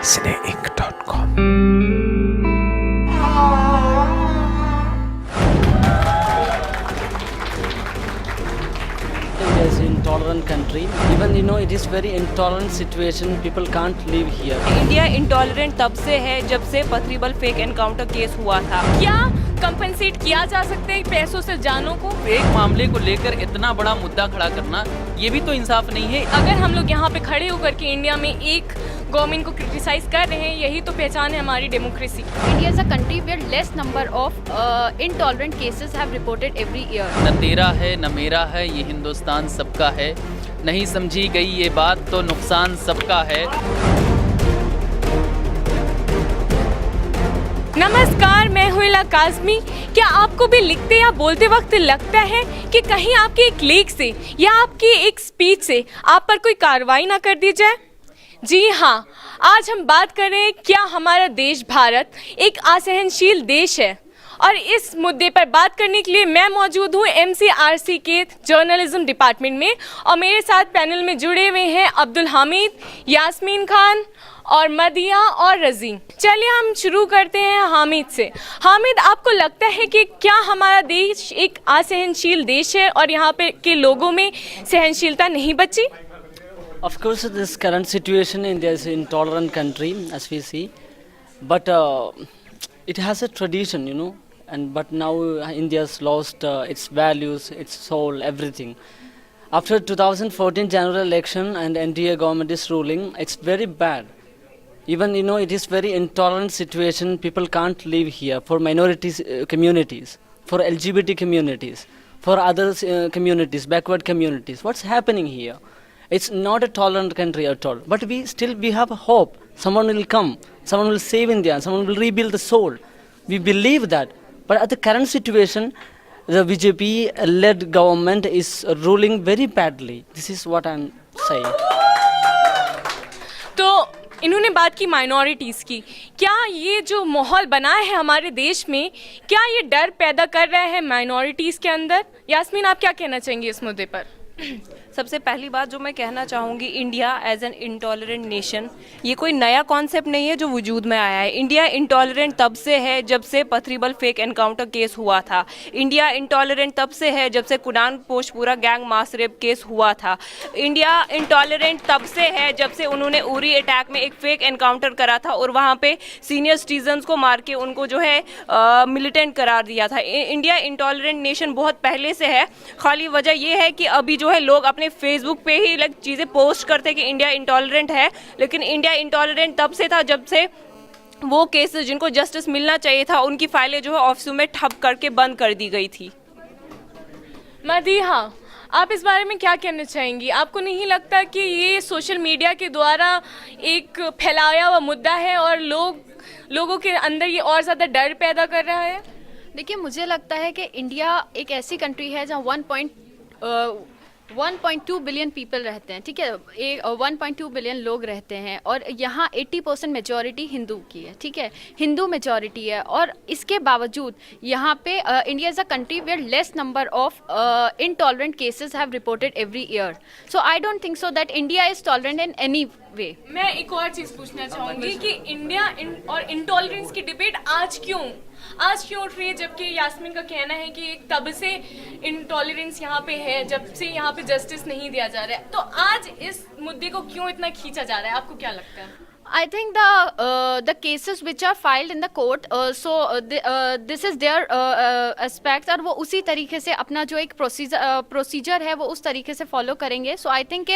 cineinc.com। India is an intolerant country. Even it is very intolerant situation. People can't live here. India intolerant तब से है जब से पथरीबल fake encounter case हुआ था। क्या कंपनसेट किया जा सकता है पैसों से जानों को? एक मामले को लेकर इतना बड़ा मुद्दा खड़ा करना ये भी तो इंसाफ नहीं है। अगर हम लोग यहाँ पे खड़े होकर के इंडिया में एक गवर्नमेंट को क्रिटिसाइज कर रहे हैं, यही तो पहचान है हमारी democracy. India is a country where less number of intolerant cases have reported every year. न तेरा है न मेरा है, ये हिंदुस्तान सबका है। नहीं समझी गई ये बात तो नुकसान सबका है। नमस्कार, मैं हूँ इला काज़मी। क्या आपको भी लिखते या बोलते वक्त लगता है कि कहीं आपके एक लेख से या आपकी एक स्पीच से आप पर कोई कार्रवाई ना कर दी जाए? जी हाँ, आज हम बात कर रहे हैं क्या हमारा देश भारत एक असहनशील देश है। और इस मुद्दे पर बात करने के लिए मैं मौजूद हूँ MCRC के जर्नलिज्म डिपार्टमेंट में, और मेरे साथ पैनल में जुड़े हुए हैं अब्दुल हामिद, यास्मीन खान और मदिया और रज़ी। चलिए हम शुरू करते हैं हामिद से। हामिद, आपको लगता है कि क्या हमारा देश एक असहनशील देश है और यहाँ पे के लोगों में सहनशीलता नहीं बची? Of course, this current situation in India is an intolerant country, as we see, but it has a tradition, but now India's lost its values, its soul, everything. After 2014 general election and NDA government is ruling, it's very bad. Even it is very intolerant situation. People can't live here for minorities communities, for LGBT communities, for other communities, backward communities. What's happening here? It's not a tolerant country at all. But we have hope. Someone will come. Someone will save India. Someone will rebuild the soul. We believe that. But at the current situation, the BJP-led government is ruling very badly. This is what I'm saying. तो इन्होंने बात की minorities की। क्या ये जो माहौल बना है हमारे देश में, क्या ये डर पैदा कर रहा है माइनॉरिटीज़ के अंदर? यास्मीन, आप क्या कहना चाहेंगी इस मुद्दे पर? सबसे पहली बात जो मैं कहना चाहूँगी, India as an intolerant nation ये कोई नया कॉन्सेप्ट नहीं है जो वजूद में आया है। इंडिया इंटॉलरेंट तब से है जब से पथरीबल फेक एनकाउंटर केस हुआ था। इंडिया इंटॉलरेंट तब से है जब से कुरान पोशपुरा गैंग मास रेप केस हुआ था। इंडिया इंटॉलरेंट तब से है जब से उन्होंने उरी अटैक में एक फेक एनकाउंटर करा था और वहाँ पे सीनियर सिटीजन्स को मार के उनको जो है मिलिटेंट करार दिया था। इंडिया इंटॉलरेंट नेशन बहुत पहले से है। खाली वजह यह है कि अभी जो है लोग अपने फेसबुक पे ही चीज़ें पोस्ट करते हैं कि इंडिया इंटॉलरेंट है, लेकिन इंडिया इंटॉलरेंट तब से था जब से वो केसेस जिनको जस्टिस मिलना चाहिए था उनकी फाइलें जो है ऑफिसों में ठप करके बंद कर दी गई थी। मदिया, आप इस बारे में क्या कहना चाहेंगी? आपको नहीं लगता कि ये सोशल मीडिया के द्वारा एक फैलाया हुआ मुद्दा है और लोगों के अंदर ये और ज़्यादा डर पैदा कर रहा है? देखिए, मुझे लगता है कि इंडिया एक ऐसी कंट्री है जहाँ 1.2 बिलियन पीपल रहते हैं, ठीक है, 1.2 बिलियन लोग रहते हैं और यहाँ 80% मेजॉरिटी हिंदू की है, ठीक है, हिंदू मेजॉरिटी है। और इसके बावजूद यहाँ पे India is a country where less number of intolerant cases have reported every year. So I don't think so that India is tolerant in any way. मैं एक और चीज़ पूछना चाहूँगी कि इंडिया और इंटॉलरेंस की डिबेट आज क्यों उठ रही है, जबकि यास्मीन का कहना है कि तब से इंटॉलरेंस यहाँ पे है, जब से यहाँ पे जस्टिस नहीं दिया जा रहा है। तो आज इस मुद्दे को क्यों इतना खींचा जा रहा है? आपको क्या लगता है? I think the cases which are filed in the court, this is their aspects, और वो उसी तरीके से अपना जो एक प्रोसीजर है वो उस तरीके से फॉलो करेंगे। सो आई थिंक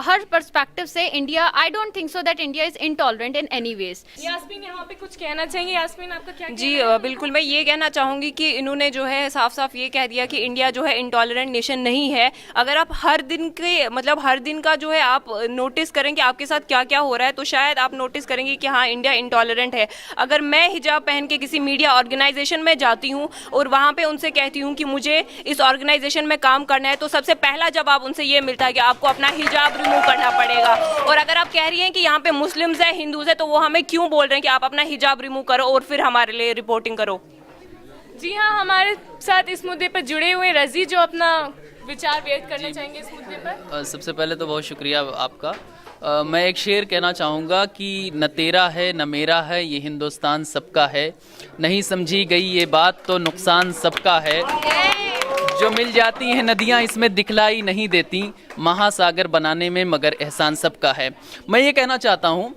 हर पर्सपेक्टिव से India, I don't think so that India is intolerant in any ways. Yasmin यहाँ पे कुछ कहना चाहेंगे? यास्मीन, आपका क्या जी बिल्कुल, मैं ये कहना चाहूँगी कि इन्होंने जो है साफ साफ ये कह दिया कि इंडिया जो है इंटॉलरेंट नेशन नहीं है। अगर आप हर दिन का जो है आप नोटिस करें कि आपके साथ क्या क्या हो रहा है तो शायद आप नोटिस करेंगे कि हाँ, इंडिया इंटॉलरेंट है। अगर मैं हिजाब पहन के किसी मीडिया ऑर्गेनाइजेशन में जाती हूँ और वहाँ पे उनसे कहती हूँ कि मुझे इस ऑर्गेनाइजेशन में काम करना है, तो सबसे पहला जवाब उनसे ये मिलता है कि आपको अपना हिजाब रिमूव करना पड़ेगा। और अगर आप कह रही हैं कि यहाँ पे मुस्लिम्स हैं, हिंदूज हैं, तो वो हमें क्यों बोल रहे हैं कि आप अपना हिजाब रिमूव करो और फिर हमारे लिए रिपोर्टिंग करो? जी हाँ, हमारे साथ इस मुद्दे पर जुड़े हुए रज़ी जो अपना विचार व्यक्त करना चाहेंगे इस मुद्दे पर। सबसे पहले तो बहुत शुक्रिया आपका। मैं एक शेर कहना चाहूँगा कि न तेरा है न मेरा है ये हिंदुस्तान सबका है, नहीं समझी गई ये बात तो नुकसान सबका है। जो मिल जाती हैं नदियाँ इसमें दिखलाई नहीं देती, महासागर बनाने में मगर एहसान सबका है। मैं ये कहना चाहता हूँ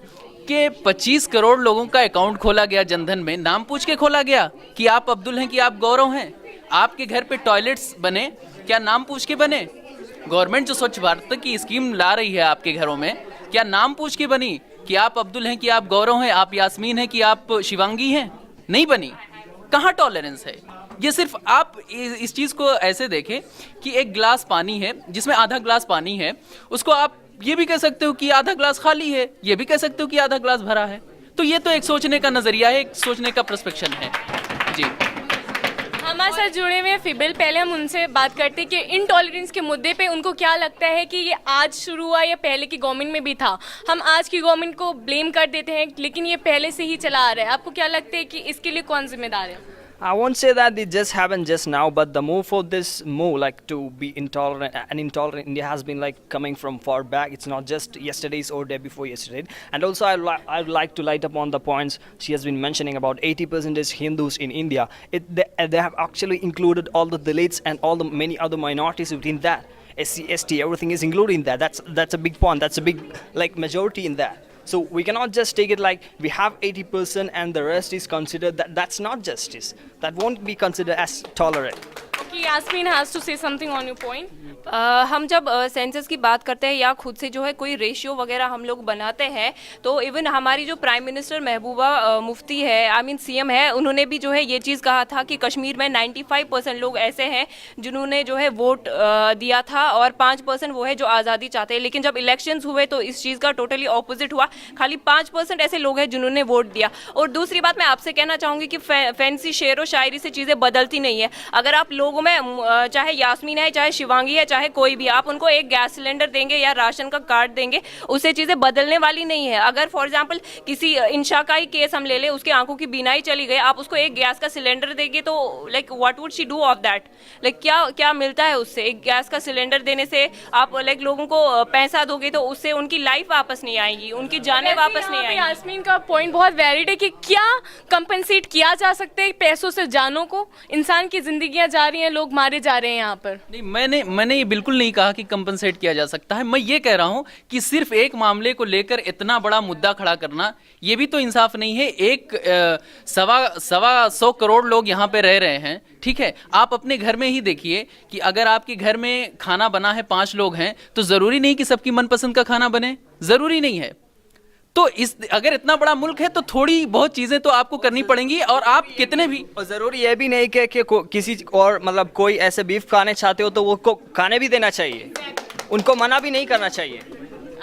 कि 25 करोड़ लोगों का अकाउंट खोला गया जनधन में, नाम पूछ के खोला गया कि आप अब्दुल हैं कि आप गौरव हैं। आपके घर पे टॉयलेट्स बने क्या नाम पूछ के बने? गवर्नमेंट जो स्वच्छ भारत की स्कीम ला रही है आपके घरों में, क्या नाम पूछ के बनी कि आप अब्दुल हैं कि आप गौरव हैं, आप यास्मीन हैं कि आप शिवांगी हैं? नहीं बनी। कहाँ टॉलरेंस है? ये सिर्फ आप इस चीज़ को ऐसे देखें कि एक गिलास पानी है जिसमें आधा गिलास पानी है, उसको आप ये भी कह सकते हो कि आधा गिलास खाली है, ये भी कह सकते हो कि आधा गिलास भरा है। तो ये तो एक सोचने का नज़रिया है, एक सोचने का पर्सपेक्शन है। जी, हमारे साथ जुड़े हुए हैं फिबिल। पहले हम उनसे बात करते हैं कि इनटॉलरेंस के मुद्दे पे उनको क्या लगता है कि ये आज शुरू हुआ या पहले की गवर्नमेंट में भी था। हम आज की गवर्नमेंट को ब्लेम कर देते हैं लेकिन ये पहले से ही चला आ रहा है। आपको क्या लगता है कि इसके लिए कौन जिम्मेदार है? I won't say that it just happened just now, but the move for this move, like to be intolerant, and intolerant India has been like coming from far back. It's not just yesterday's or day before yesterday. And also, I'd like to light up on the points she has been mentioning about 80% is Hindus in India. They have actually included all the Dalits and all the many other minorities within that. SC, ST, everything is included in that. That's a big point. That's a big like majority in that. So we cannot just take it like we have 80% and the rest is considered that. That's not justice. That won't be considered as tolerant. Okay, Yasmin has to say something on your point. हम जब census की बात करते हैं या खुद से जो है कोई रेशियो वगैरह हम लोग बनाते हैं, तो इवन हमारी जो प्राइम मिनिस्टर महबूबा मुफ्ती है, आई मीन सीएम है, उन्होंने भी जो है ये चीज़ कहा था कि कश्मीर में 95% लोग ऐसे हैं जिन्होंने जो है वोट दिया था और 5% वो है जो आज़ादी चाहते हैं। लेकिन जब इलेक्शंस हुए तो इस चीज़ का टोटली ऑपोजिट हुआ, खाली 5% ऐसे लोग हैं जिन्होंने वोट दिया। और दूसरी बात मैं आपसे कहना चाहूँगी कि फैंसी शेर व शायरी से चीज़ें बदलती नहीं है। अगर आप लोगों में चाहे यास्मीन है, चाहे शिवांगी है, चाहे कोई भी, आप उनको एक गैस सिलेंडर देंगे या राशन का कार्ड देंगे, उससे चीज़ें बदलने वाली नहीं है। अगर फॉर एग्जांपल किसी इंशा का ही केस हम ले लें, उसकी आंखों की बीनाई चली गई, आप उसको एक गैस का सिलेंडर देंगे तो like what would she do of that? Like क्या मिलता है उससे? एक गैस का सिलेंडर देने से आप लाइक लोगों को पैसा दोगे तो उससे उनकी लाइफ वापस नहीं आएगी, उनकी जानें वापस नहीं आएंगी। यास्मीन का पॉइंट बहुत वैलिड है कि क्या कंपनसेट किया जा सकता है पैसों से जानों को? इंसान की जिंदगियां जा रही हैं, लोग मारे जा रहे हैं यहाँ पर। नहीं, मैंने ये बिल्कुल नहीं कहा कि कंपनसेट किया जा सकता है। मैं ये कह रहा हूँ कि सिर्फ एक मामले को लेकर इतना बड़ा मुद्दा खड़ा करना ये भी तो इंसाफ नहीं है। एक सवा सौ करोड़ लोग यहाँ पे रह रहे हैं, ठीक है। आप अपने घर में ही देखिए कि अगर आपके घर में खाना बना है, 5 लोग हैं, तो ज़रूरी नहीं कि सबकी मनपसंद का खाना बने, ज़रूरी नहीं है। तो अगर इतना बड़ा मुल्क है तो थोड़ी बहुत चीज़ें तो आपको करनी पड़ेंगी। और आप कितने भी, और ज़रूरी ये भी नहीं कि किसी और मतलब कोई ऐसे बीफ खाने चाहते हो तो वो को खाने भी देना चाहिए, उनको मना भी नहीं करना चाहिए।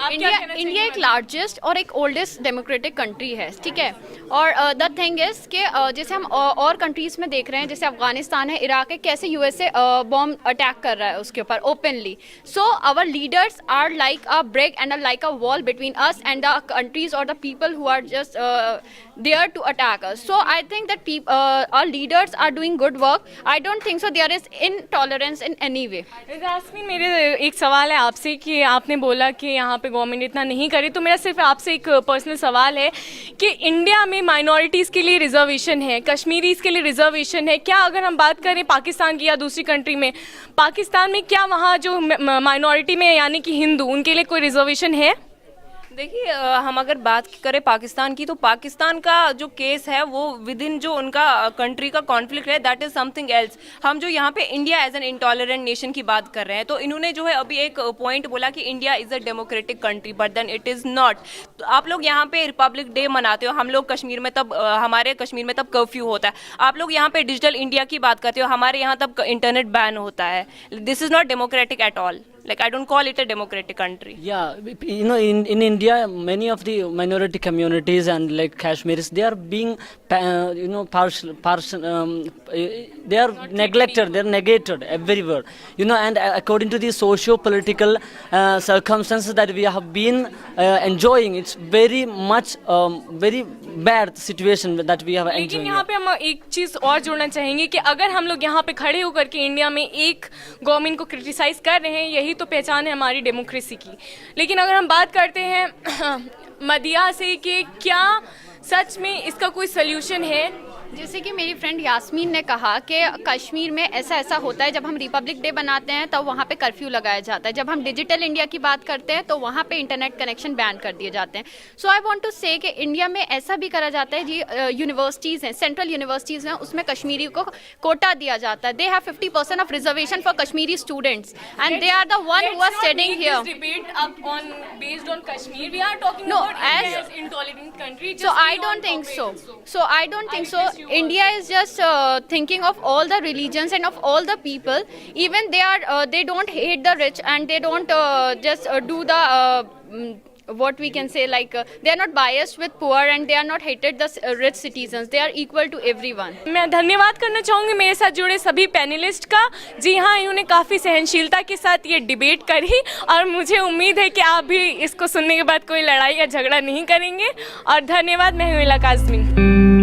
इंडिया एक लार्जेस्ट और एक ओल्डेस्ट डेमोक्रेटिक कंट्री है, ठीक है। और द थिंग इज कि जैसे हम और कंट्रीज में देख रहे हैं, जैसे अफगानिस्तान है, इराक है, कैसे यूएसए बॉम्ब अटैक कर रहा है उसके ऊपर openly. So our leaders are like a brake and like a wall between us and the countries और the people who are just there to attack us. So I think that our leaders are doing good work. I don't think so there is intolerance in any way. Yasmin, मेरे एक सवाल है आपसे कि आपने बोला कि यहाँ पे गवर्नमेंट इतना नहीं करे, तो मेरा सिर्फ आपसे एक पर्सनल सवाल है कि इंडिया में माइनॉरिटीज़ के लिए रिजर्वेशन है, कश्मीरीज़ के लिए रिजर्वेशन है, क्या अगर हम बात करें पाकिस्तान की या दूसरी कंट्री में, पाकिस्तान में क्या वहाँ जो माइनॉरिटी में यानी कि हिंदू, उनके लिए कोई रिजर्वेशन है? देखिए, हम अगर बात करें पाकिस्तान की, तो पाकिस्तान का जो केस है वो विद इन जो उनका कंट्री का कॉन्फ्लिक्ट है, दैट इज समथिंग एल्स। हम जो यहाँ पे India as an intolerant nation की बात कर रहे हैं, तो इन्होंने जो है अभी एक पॉइंट बोला कि India is a democratic country, but then it is not. तो आप लोग यहाँ पे रिपब्लिक डे मनाते हो, हम लोग कश्मीर में तब हमारे कश्मीर में तब कर्फ्यू होता है। आप लोग यहाँ पे डिजिटल इंडिया की बात करते हो, हमारे यहाँ तब इंटरनेट बैन होता है। This is not democratic at all. Like, I don't call it a democratic country. Yeah, you know, in India, many of the minority communities and like Kashmiris, they are being, they are neglected, they are negated everywhere. You know, and according to the socio-political circumstances that we have been enjoying, it's very much very bad situation that we have लेकिन enjoying. यहाँ पे हम एक चीज़ और जोड़ना चाहेंगे कि अगर हम लोग यहाँ पे खड़े होकर के इंडिया में एक गवर्नमेंट को क्रिटिसाइज कर रहे हैं, यही तो पहचान है हमारी डेमोक्रेसी की। लेकिन अगर हम बात करते हैं मदिया से कि क्या सच में इसका कोई सल्यूशन है, जैसे कि मेरी फ्रेंड यास्मीन ने कहा कि कश्मीर में ऐसा ऐसा होता है, जब हम रिपब्लिक डे बनाते हैं तो वहाँ पे कर्फ्यू लगाया जाता है, जब हम डिजिटल इंडिया की बात करते हैं तो वहाँ पे इंटरनेट कनेक्शन बैन कर दिए जाते हैं। सो आई वांट टू से कि इंडिया में ऐसा भी करा जाता है जी, यूनिवर्सिटीज़ हैं, सेंट्रल यूनिवर्सिटीज़ हैं, उसमें कश्मीरी को कोटा दिया जाता है। They have 50% of reservation for Kashmiri students and they are the one who are studying here. debate up on based on Kashmir. We are talking No, about India as- as intolerant country. So I don't think so. So I don't think so. India is just thinking of all the religions and of all the people. Even they don't hate the rich and they don't just do the what we can say, like they are not biased with poor and they are not hated the rich citizens. They are equal to everyone. मैं धन्यवाद करना चाहूँगी मेरे साथ जुड़े सभी panelist का। जी हाँ, इन्होंने काफ़ी सहनशीलता के साथ ये डिबेट करी और मुझे उम्मीद है कि आप भी इसको सुनने के बाद कोई लड़ाई या झगड़ा नहीं करेंगे। और धन्यवाद। मैं हूँ इला काज़मी।